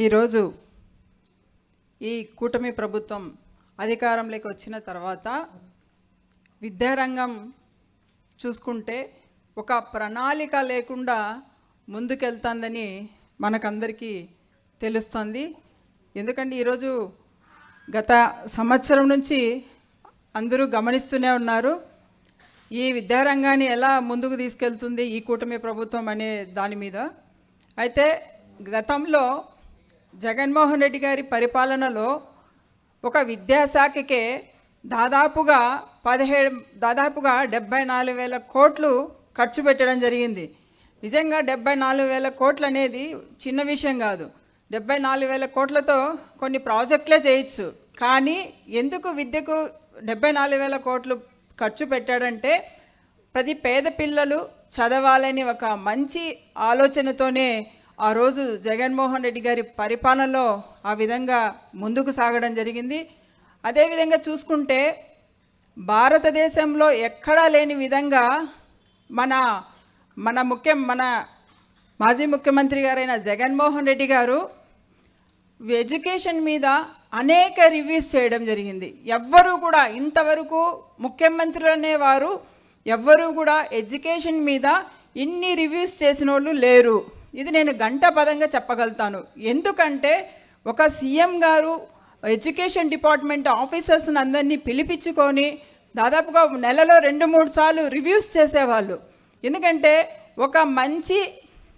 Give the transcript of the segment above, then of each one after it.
ఈరోజు ఈ కూటమి ప్రభుత్వం అధికారంలోకి వచ్చిన తర్వాత విద్యారంగం చూసుకుంటే ఒక ప్రణాళిక లేకుండా ముందుకెళ్తుందని మనకందరికీ తెలుస్తుంది. ఎందుకంటే ఈరోజు గత సంవత్సరం నుంచి అందరూ గమనిస్తూనే ఉన్నారు ఈ విద్యారంగాన్ని ఎలా ముందుకు తీసుకెళ్తుంది ఈ కూటమి ప్రభుత్వం అనే దాని మీద. అయితే గతంలో జగన్మోహన్ రెడ్డి గారి పరిపాలనలో ఒక విద్యాశాఖకే దాదాపుగా 74,000 కోట్లు ఖర్చు పెట్టడం జరిగింది. నిజంగా 74,000 కోట్లు అనేది చిన్న విషయం కాదు. 74,000 కోట్లతో కొన్ని ప్రాజెక్టులే చేయొచ్చు. కానీ ఎందుకు విద్యకు 74,000 కోట్లు ఖర్చు పెట్టాడంటే ప్రతి పేద పిల్లలు చదవాలని ఒక మంచి ఆలోచనతోనే ఆ రోజు జగన్మోహన్ రెడ్డి గారి పరిపాలనలో ఆ విధంగా ముందుకు సాగడం జరిగింది. అదేవిధంగా చూసుకుంటే భారతదేశంలో ఎక్కడా లేని విధంగా మన మాజీ ముఖ్యమంత్రి గారైన జగన్మోహన్ రెడ్డి గారు ఎడ్యుకేషన్ మీద అనేక రివ్యూస్ చేయడం జరిగింది. ఎవ్వరూ కూడా ఇంతవరకు ముఖ్యమంత్రులు అనేవారు ఎవ్వరూ కూడా ఎడ్యుకేషన్ మీద ఇన్ని రివ్యూస్ చేసిన వాళ్ళు లేరు. ఇది నేను గంటపదంగా చెప్పగలుగుతాను. ఎందుకంటే ఒక సీఎం గారు ఎడ్యుకేషన్ డిపార్ట్మెంట్ ఆఫీసర్స్ని అందరినీ పిలిపించుకొని దాదాపుగా నెలలో 2-3 సార్లు రివ్యూస్ చేసేవాళ్ళు. ఎందుకంటే ఒక మంచి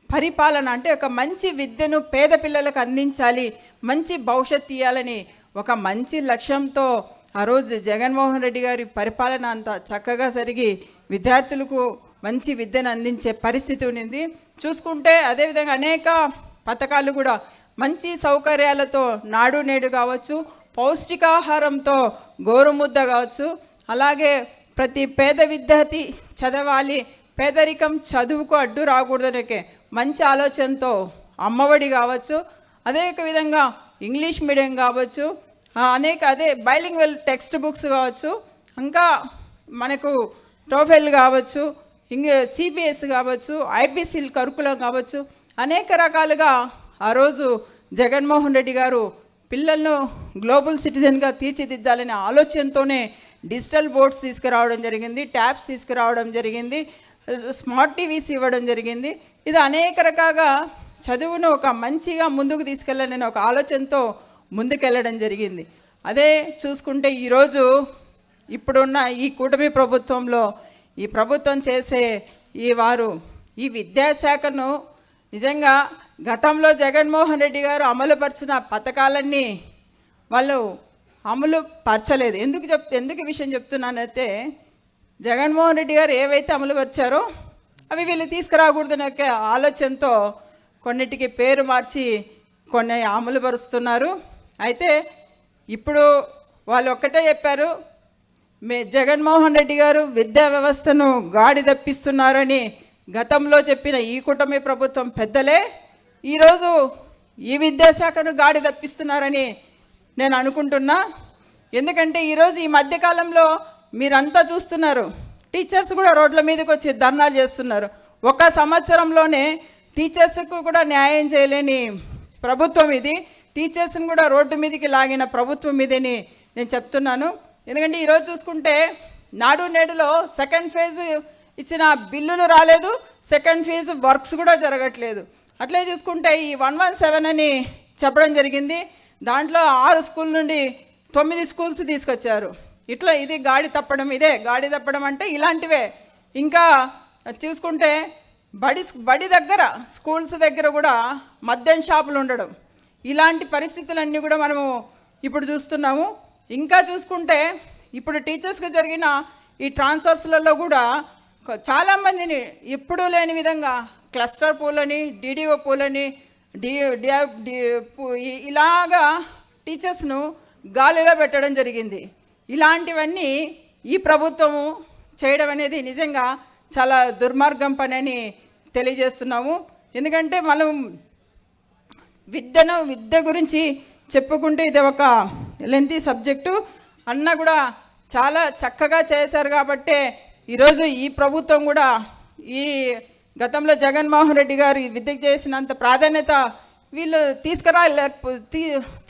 పరిపాలన అంటే ఒక మంచి విద్యను పేద పిల్లలకు అందించాలి, మంచి భవిష్యత్తు ఇవ్వాలని ఒక మంచి లక్ష్యంతో ఆ రోజు జగన్మోహన్ రెడ్డి గారి పరిపాలన అంతా చక్కగా జరిగి విద్యార్థులకు మంచి విద్యను అందించే పరిస్థితి ఉన్నింది. చూసుకుంటే అదేవిధంగా అనేక పథకాలు కూడా మంచి సౌకర్యాలతో నాడు నేడు కావచ్చు, పౌష్టికాహారంతో గోరుముద్ద కావచ్చు, అలాగే ప్రతి పేద విద్యార్థి చదవాలి, పేదరికం చదువుకు అడ్డు రాకూడదనే మంచి ఆలోచనతో అమ్మఒడి కావచ్చు, అదే విధంగా ఇంగ్లీష్ మీడియం కావచ్చు, బైలింగ్వల్ టెక్స్ట్ బుక్స్ కావచ్చు, ఇంకా మనకు టోఫెల్ కావచ్చు, సిబిఎస్ కావచ్చు, ఐబీసీ కరికులం కావచ్చు, అనేక రకాలుగా ఆ రోజు జగన్మోహన్ రెడ్డి గారు పిల్లలను గ్లోబల్ సిటిజన్గా తీర్చిదిద్దాలనే ఆలోచనతోనే డిజిటల్ బోర్డ్స్ తీసుకురావడం జరిగింది, ట్యాబ్స్ తీసుకురావడం జరిగింది, స్మార్ట్ టీవీస్ ఇవ్వడం జరిగింది. ఇది అనేక రకాలుగా చదువును ఒక మంచిగా ముందుకు తీసుకెళ్ళాలనే ఒక ఆలోచనతో ముందుకెళ్ళడం జరిగింది. అదే చూసుకుంటే ఈరోజు ఇప్పుడున్న ఈ కూటమి ప్రభుత్వంలో ఈ ప్రభుత్వం చేసే ఈ విద్యాశాఖను నిజంగా గతంలో జగన్మోహన్ రెడ్డి గారు అమలుపరిచిన పథకాలన్నీ వాళ్ళు అమలు పరచలేదు. ఎందుకు ఈ విషయం చెప్తున్నానంటే జగన్మోహన్ రెడ్డి గారు ఏవైతే అమలుపరిచారో అవి వీళ్ళు తీసుకురాకూడదనే ఆలోచనతో కొన్నిటికి పేరు మార్చి కొన్ని అమలుపరుస్తున్నారు. అయితే ఇప్పుడు వాళ్ళు ఒక్కటే చెప్పారు, జగన్మోహన్ రెడ్డి గారు విద్యా వ్యవస్థను గాడి తప్పిస్తున్నారని గతంలో చెప్పిన ఈ కూటమి ప్రభుత్వం పెద్దలే ఈరోజు ఈ విద్యాశాఖను గాడి తప్పిస్తున్నారని నేను అనుకుంటున్నా. ఎందుకంటే ఈరోజు ఈ మధ్యకాలంలో మీరంతా చూస్తున్నారు, టీచర్స్ కూడా రోడ్ల మీదకి వచ్చి ధర్నాలు చేస్తున్నారు. ఒక సంవత్సరంలోనే టీచర్స్కు కూడా న్యాయం చేయలేని ప్రభుత్వం ఇది. టీచర్స్ని కూడా రోడ్డు మీదకి లాగిన ప్రభుత్వం ఇదని నేను చెప్తున్నాను. ఎందుకంటే ఈరోజు చూసుకుంటే నాడు నేడులో సెకండ్ ఫేజ్ ఇచ్చిన బిల్లులు రాలేదు, సెకండ్ ఫేజ్ వర్క్స్ కూడా జరగట్లేదు. అట్లే చూసుకుంటే ఈ 117 అని చెప్పడం జరిగింది, దాంట్లో 6 స్కూల్ నుండి 9 స్కూల్స్ తీసుకొచ్చారు. ఇది గాడి తప్పడం అంటే ఇలాంటివే. ఇంకా చూసుకుంటే బడి దగ్గర స్కూల్స్ దగ్గర కూడా మద్యం షాపులు ఉండడం, ఇలాంటి పరిస్థితులన్నీ కూడా మనము ఇప్పుడు చూస్తున్నాము. ఇంకా చూసుకుంటే ఇప్పుడు టీచర్స్కి జరిగిన ఈ ట్రాన్స్ఫర్స్లలో కూడా చాలామందిని ఎప్పుడూ లేని విధంగా క్లస్టర్ పూలని, డిడిఓ పూలని, ఇలాగా టీచర్స్ను గాలిలో పెట్టడం జరిగింది. ఇలాంటివన్నీ ఈ ప్రభుత్వము చేయడం అనేది నిజంగా చాలా దుర్మార్గం పని అని తెలియజేస్తున్నాము. ఎందుకంటే మనం విద్య గురించి చెప్పుకుంటే ఇది ఒక లెంతీ సబ్జెక్టు. అన్న కూడా చాలా చక్కగా చేశారు కాబట్టే ఈరోజు ఈ ప్రభుత్వం కూడా ఈ గతంలో జగన్మోహన్ రెడ్డి గారు విద్యకు చేసినంత ప్రాధాన్యత వీళ్ళు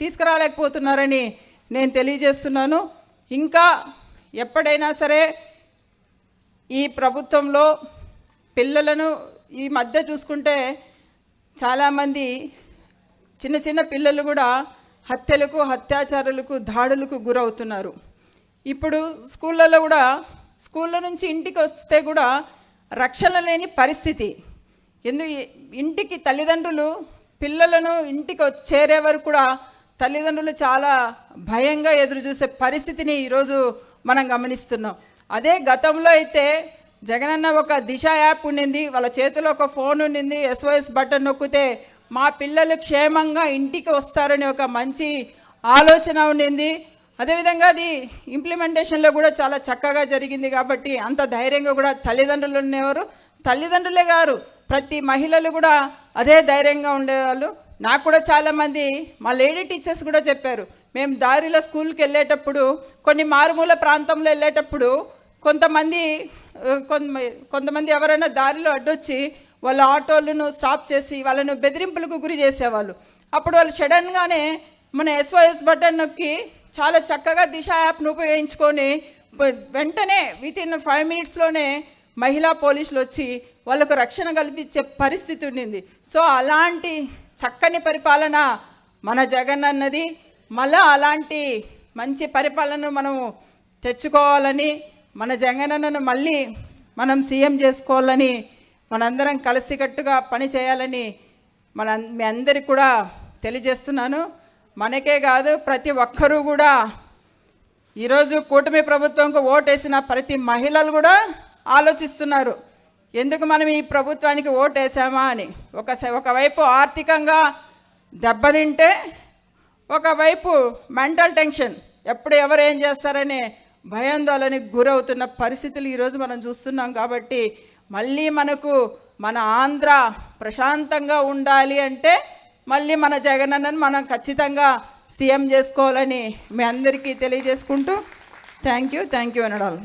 తీసుకురాలేకపోతున్నారని నేను తెలియజేస్తున్నాను. ఇంకా ఎప్పుడైనా సరే ఈ ప్రభుత్వంలో పిల్లలను ఈ మధ్య చూసుకుంటే చాలామంది చిన్న చిన్న పిల్లలు కూడా హత్యలకు, అత్యాచారాలకు, దాడులకు గురవుతున్నారు. ఇప్పుడు స్కూళ్ళలో కూడా, స్కూళ్ళ నుంచి ఇంటికి వస్తే కూడా రక్షణ లేని పరిస్థితి. ఇంటికి తల్లిదండ్రులు పిల్లలను ఇంటికి చేరే వరకు కూడా తల్లిదండ్రులు చాలా భయంగా ఎదురు చూసే పరిస్థితిని ఈరోజు మనం గమనిస్తున్నాం. అదే గతంలో అయితే జగనన్న ఒక దిశ యాప్ ఉండింది, వాళ్ళ చేతిలో ఒక ఫోన్ ఉండింది, SOS బటన్ నొక్కితే మా పిల్లలు క్షేమంగా ఇంటికి వస్తారని ఒక మంచి ఆలోచన ఉండింది. అదేవిధంగా అది ఇంప్లిమెంటేషన్లో కూడా చాలా చక్కగా జరిగింది. కాబట్టి అంత ధైర్యంగా కూడా తల్లిదండ్రులు ఉండేవారు. తల్లిదండ్రులే గారు ప్రతి మహిళలు కూడా అదే ధైర్యంగా ఉండేవాళ్ళు. నాకు కూడా చాలామంది మా లేడీ టీచర్స్ కూడా చెప్పారు, మేము దారిలో స్కూల్కి వెళ్ళేటప్పుడు, కొన్ని మారుమూల ప్రాంతంలో వెళ్ళేటప్పుడు కొంతమంది ఎవరైనా దారిలో అడ్డొచ్చి వాళ్ళ ఆటోలను స్టాప్ చేసి వాళ్ళను బెదిరింపులకు గురి చేసేవాళ్ళు. అప్పుడు వాళ్ళు సడన్గానే మన SOS బటన్ నొక్కి చాలా చక్కగా దిశ యాప్ను ఉపయోగించుకొని వెంటనే వితిన్ 5 మినిట్స్లోనే మహిళా పోలీసులు వచ్చి వాళ్ళకు రక్షణ కల్పించే పరిస్థితి ఉండింది. సో అలాంటి చక్కని పరిపాలన మన జగన్ అన్నది. మళ్ళా అలాంటి మంచి పరిపాలనను మనము తెచ్చుకోవాలని, మన జగనన్నను మళ్ళీ మనం సీఎం చేసుకోవాలని, మనందరం కలిసికట్టుగా పని చేయాలని మీ అందరికి కూడా తెలియజేస్తున్నాను. మనకే కాదు, ప్రతి ఒక్కరూ కూడా ఈరోజు కూటమి ప్రభుత్వంకు ఓటేసిన ప్రతి మహిళలు కూడా ఆలోచిస్తున్నారు, ఎందుకు మనం ఈ ప్రభుత్వానికి ఓటేసామా అని. ఒకవైపు ఆర్థికంగా దెబ్బతింటే, ఒకవైపు మెంటల్ టెన్షన్, ఎప్పుడు ఎవరు ఏం చేస్తారనే భయాందోళనకి గురవుతున్న పరిస్థితులు ఈరోజు మనం చూస్తున్నాం. కాబట్టి మళ్ళీ మన ఆంధ్ర ప్రశాంతంగా ఉండాలి అంటే మళ్ళీ మన జగనన్నను మనం ఖచ్చితంగా సీఎం చేసుకోవాలని మీ అందరికీ తెలియజేసుకుంటూ థ్యాంక్ యూ అనడాలి.